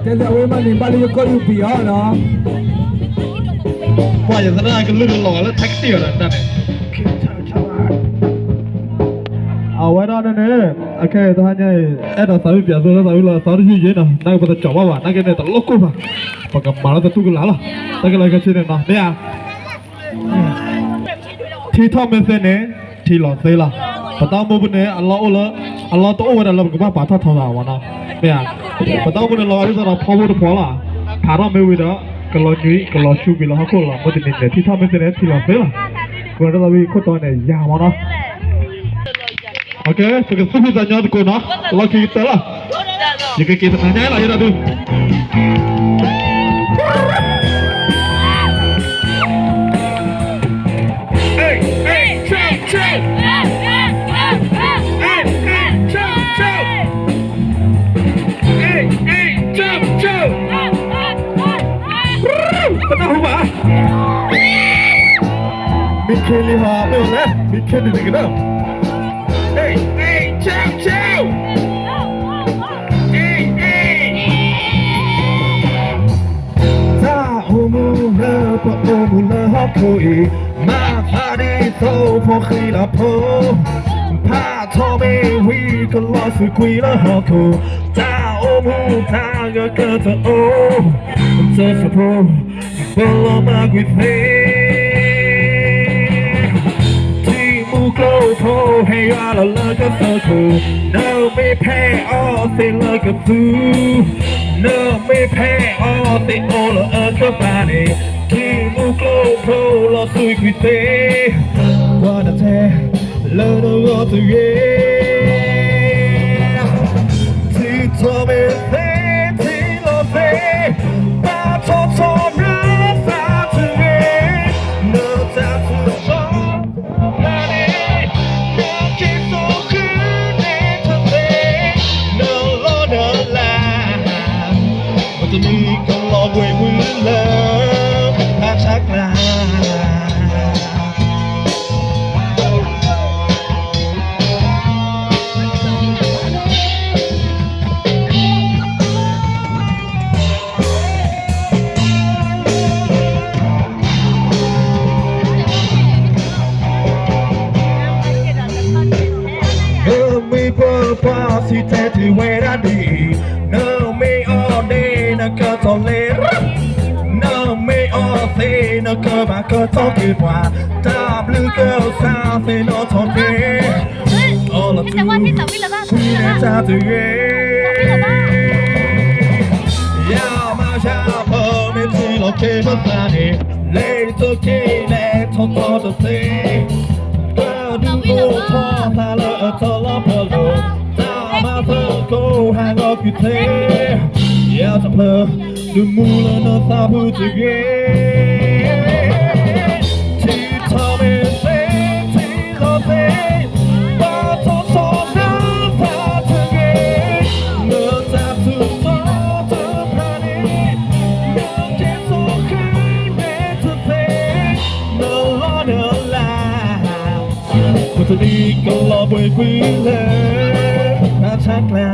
这是为嘛你把你搞有必要呢？ว่าอย่างนั้นก็เรื่องหล่อแล้วแท็กซี่อะไรนั่นเองเอาไว้ได้เนี่ยโอเคตอนนี้ไอ้เราสาวเปียโซเราสาวเราสาวที่ยืนนะนั่งบนจับว่านั่งกันเนี่ยตลกกูป่ะปากกับมาแล้วจะตู้กันแล้วนั่งกันอะไรกันชิเนี่ยนะเนี่ยที่ทอมเป็นเส้นเนี่ยที่หล่อเสียละปะตาโมบุเนี่ยอัลลอฮ์อัลลอฮ์ตัวอ้วนเราเป็นบ้าป่าท่าทองเราวะนะเนี่ยปะตาโมบุเนี่ยเราที่เราพอบุพอละผ่านเราไม่ไหวแล้วก็รอจุยก็รอชูบิลฮะคนละมันจะเนี่ยที่ทอมเป็นเส้นเนี่ยที่หล่อเสียละคนเราวิคนตัวเนี่ยยาวนะOke, sekarang sudah tanya tu kena, kalau kita lah, jika kita tanya lah ya tu. Hey, hey, ciao, ciao. Hey, hey, ciao, ciao. Hey, hey, ciao, ciao. Kenapa? Mikir lihat mana? Mikir ni kenapa? Hey, hey, ciao, ciao. Hey, hey. Ta umula pa umula hakoi, ma hari so po khi la po. Pa to me we ko lo su kui la hako. Ta umu ta ga ka ta o. Ta sa po, bolo ma gui fe. Go hey all look at so cool. No me pay all they look at food. No me pay all they all of the body. Keep move close, lost sweet we say. Wanna tell, learn to go to yeah. See Tommy say, see lo say, but Tom runs out to it. No time to show.จะมีคำหลอกไว้มือเลิฟภาพชักลาไม่เปิดฟ้าสิแท้ที่เวลาดีเนื้อไม่ออกเดนะก็ต้องเล่นเนื้อไม่ออกเซนะก็มาก็ต้องคิดว่าตามลือก็สาวเซนอทอนเดโอ้ละจูคุยในใจตัวเองยาวมาชาเพิ่มไม่ที่เราเก็บมาสานเล่นตัวเก่งเล่นทอดตัวเซ่ก็ดูโอ้ทอดตาเลอะทอดล้อเพลินตามาเธอก็ห่างออกอยู่เท่อยากจะเพลินดูมูลน้ำตาพูดจะเย่ที่ทำให้เซ่ที่เราเซ่ว่าทอดทอดน้ำตาจะเย่เมื่อจับถูกทอดเธอพานีเมื่อเจ็บโซ่คืนเมื่อเธอเซ่เมื่อล้อเนื้อลาคนจะดีก็รอไปฟื้นเลยมาชักลา